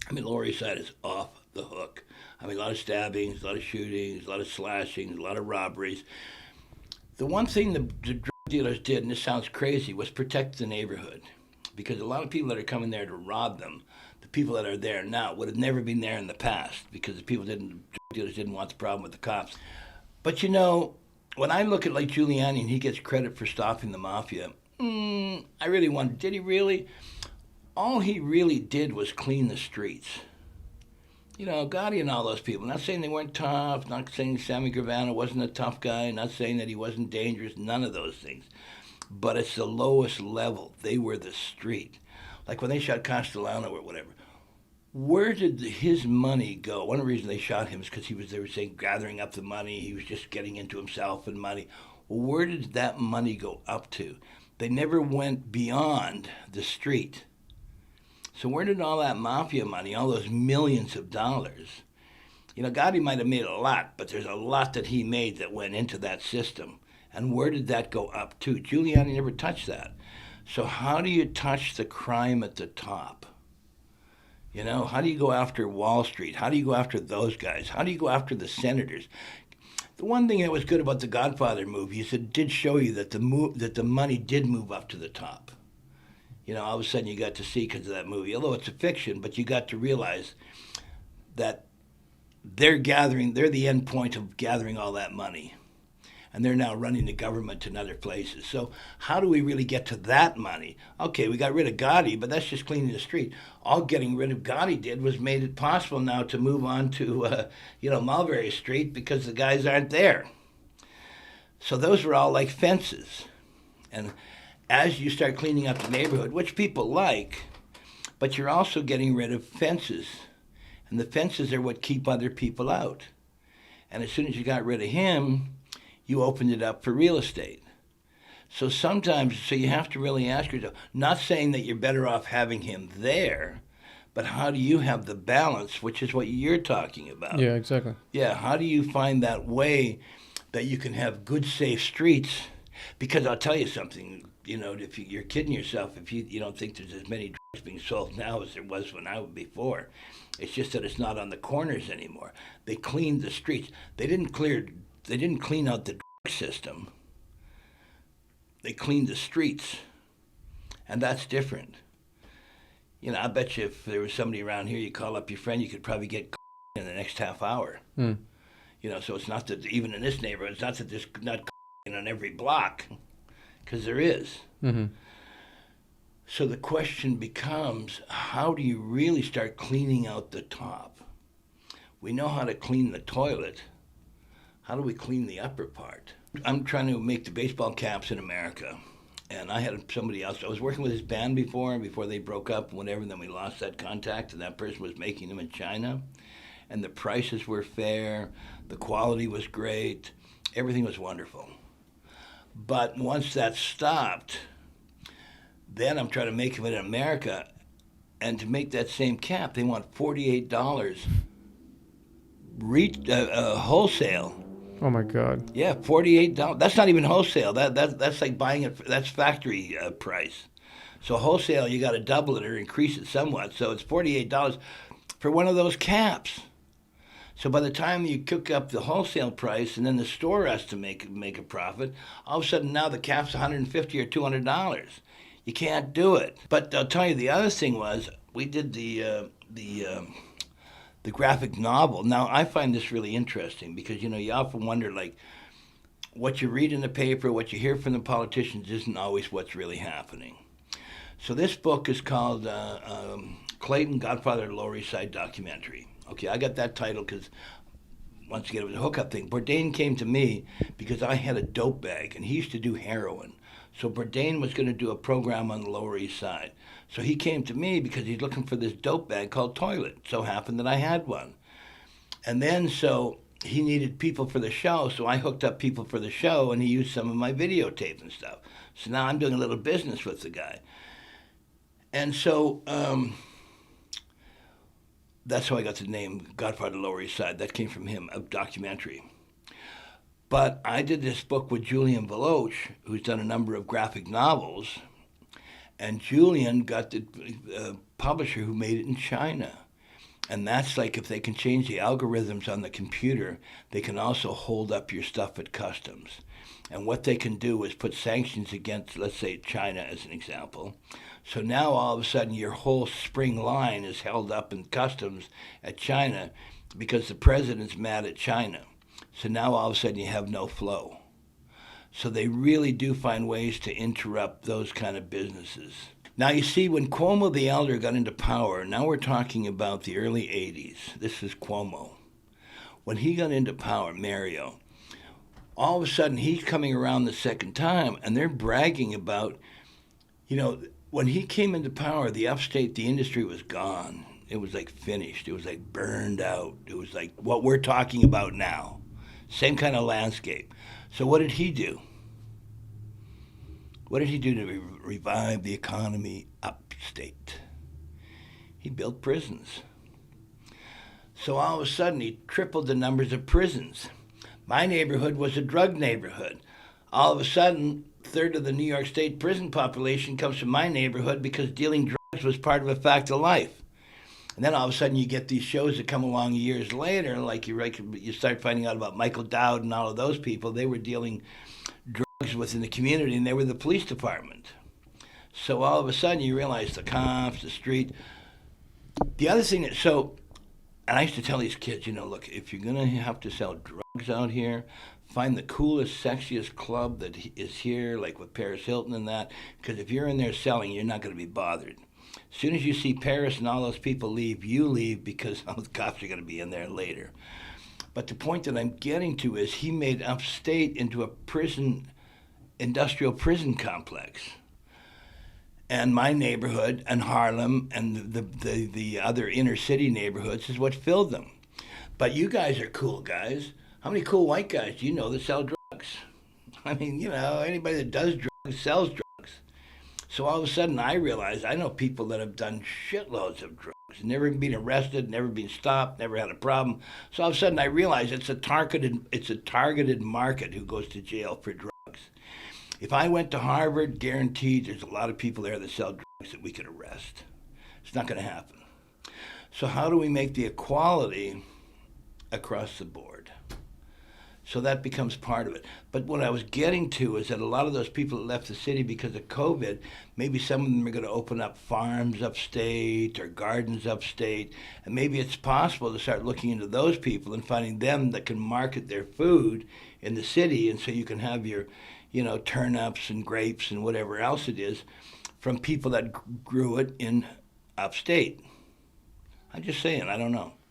I mean, Lower East Side is off the hook. I mean, a lot of stabbings, a lot of shootings, a lot of slashings, a lot of robberies. The one thing the drug dealers did, and this sounds crazy, was protect the neighborhood. Because a lot of people that are coming there to rob them, the people that are there now, would have never been there in the past because the drug dealers didn't want the problem with the cops. But you know, when I look at like Giuliani and he gets credit for stopping the mafia, I really wonder, did he really? All he really did was clean the streets. You know, Gotti and all those people. Not saying they weren't tough, not saying Sammy Gravano wasn't a tough guy, not saying that he wasn't dangerous, none of those things. But it's the lowest level. They were the street. Like when they shot Castellano or whatever. Where did his money go? One of the reasons they shot him is because they were saying, gathering up the money. He was just getting into himself and money. Well, where did that money go up to? They never went beyond the street. So where did all that mafia money, all those millions of dollars? You know, Gotti might have made a lot, but there's a lot that he made that went into that system. And where did that go up to? Giuliani never touched that. So how do you touch the crime at the top? You know, how do you go after Wall Street? How do you go after those guys? How do you go after the senators? The one thing that was good about the Godfather movie is it did show you that the money did move up to the top. You know, all of a sudden you got to see because of that movie, although it's a fiction, but you got to realize that they're the end point of gathering all that money. And they're now running the government in other places. So how do we really get to that money? Okay, we got rid of Gotti, but that's just cleaning the street. All getting rid of Gotti did was made it possible now to move on to, Mulberry Street because the guys aren't there. So those were all like fences. And as you start cleaning up the neighborhood, which people like, but you're also getting rid of fences. And the fences are what keep other people out. And as soon as you got rid of him, you opened it up for real estate. So you have to really ask yourself, not saying that you're better off having him there, but how do you have the balance, which is what you're talking about? Yeah, exactly. Yeah, how do you find that way that you can have good, safe streets? Because I'll tell you something, if you're kidding yourself if you don't think there's as many drugs being sold now as there was when I was before. It's just that it's not on the corners anymore. They cleaned the streets. They didn't clean out the drug system. They cleaned the streets. And that's different. I bet you if there was somebody around here, you call up your friend, you could probably get in the next half hour. So it's not that, even in this neighborhood, it's not that there's not on every block, because there is. Mm-hmm. So the question becomes, how do you really start cleaning out the top? We know how to clean the toilet. How do we clean the upper part? I'm trying to make the baseball caps in America. And I had somebody else. I was working with his band before they broke up, whatever, and then we lost that contact, and that person was making them in China. And the prices were fair, the quality was great, everything was wonderful. But once that stopped, then I'm trying to make them in America, and to make that same cap, they want $48 wholesale. Oh my God. Yeah, $48. That's not even wholesale. That's like buying it. That's factory price. So wholesale, you got to double it or increase it somewhat. So it's $48 for one of those caps. So by the time you cook up the wholesale price and then the store has to make a profit, all of a sudden now the cap's $150 or $200. You can't do it. But I'll tell you, the other thing was we did the graphic novel. Now I find this really interesting because you often wonder like what you read in the paper, what you hear from the politicians isn't always what's really happening. So this book is called Clayton, Godfather of the Lower East Side documentary. Okay, I got that title because, once again, it was a hookup thing. Bourdain came to me because I had a dope bag, and he used to do heroin. So Bourdain was going to do a program on the Lower East Side. So he came to me because he's looking for this dope bag called Toilet. So happened that I had one. And then so he needed people for the show, so I hooked up people for the show, and he used some of my videotape and stuff. So now I'm doing a little business with the guy. And so that's how I got the name Godfather of the Lower East Side. That came from him, a documentary. But I did this book with Julian Veloch, who's done a number of graphic novels, and Julian got the publisher who made it in China. And that's like if they can change the algorithms on the computer, they can also hold up your stuff at customs. And what they can do is put sanctions against, let's say, China as an example. So now all of a sudden your whole spring line is held up in customs at China because the president's mad at China. So now all of a sudden you have no flow. So they really do find ways to interrupt those kind of businesses. Now, you see, when Cuomo the Elder got into power, now we're talking about the early 80s. This is Cuomo. When he got into power, Mario, all of a sudden he's coming around the second time, and they're bragging about, when he came into power, the upstate, the industry was gone. It was like finished. It was like burned out. It was like what we're talking about now. Same kind of landscape. So what did he do? What did he do to revive the economy upstate? He built prisons. So all of a sudden, he tripled the numbers of prisons. My neighborhood was a drug neighborhood. All of a sudden, a third of the New York State prison population comes from my neighborhood because dealing drugs was part of a fact of life. And then all of a sudden, you get these shows that come along years later, like you start finding out about Michael Dowd and all of those people. They were dealing drugs within the community, and they were the police department. So all of a sudden you realize the cops, the street. The other thing and I used to tell these kids, look, if you're going to have to sell drugs out here, find the coolest, sexiest club that is here, like with Paris Hilton and that, because if you're in there selling, you're not going to be bothered. As soon as you see Paris and all those people leave, you leave because all the cops are going to be in there later. But the point that I'm getting to is he made upstate into a industrial prison complex. And my neighborhood and Harlem and the other inner city neighborhoods is what filled them. But you guys are cool guys. How many cool white guys do you know that sell drugs? I mean, anybody that does drugs sells drugs. So all of a sudden I realized I know people that have done shitloads of drugs, never been arrested, never been stopped, never had a problem. So all of a sudden I realized it's a targeted market who goes to jail for drugs. If I went to Harvard, guaranteed there's a lot of people there that sell drugs that we could arrest. It's not going to happen. So how do we make the equality across the board? So that becomes part of it. But what I was getting to is that a lot of those people that left the city because of COVID, maybe some of them are going to open up farms upstate or gardens upstate. And maybe it's possible to start looking into those people and finding them that can market their food in the city. And so you can have your turnips and grapes and whatever else it is from people that grew it in upstate. I'm just saying, I don't know.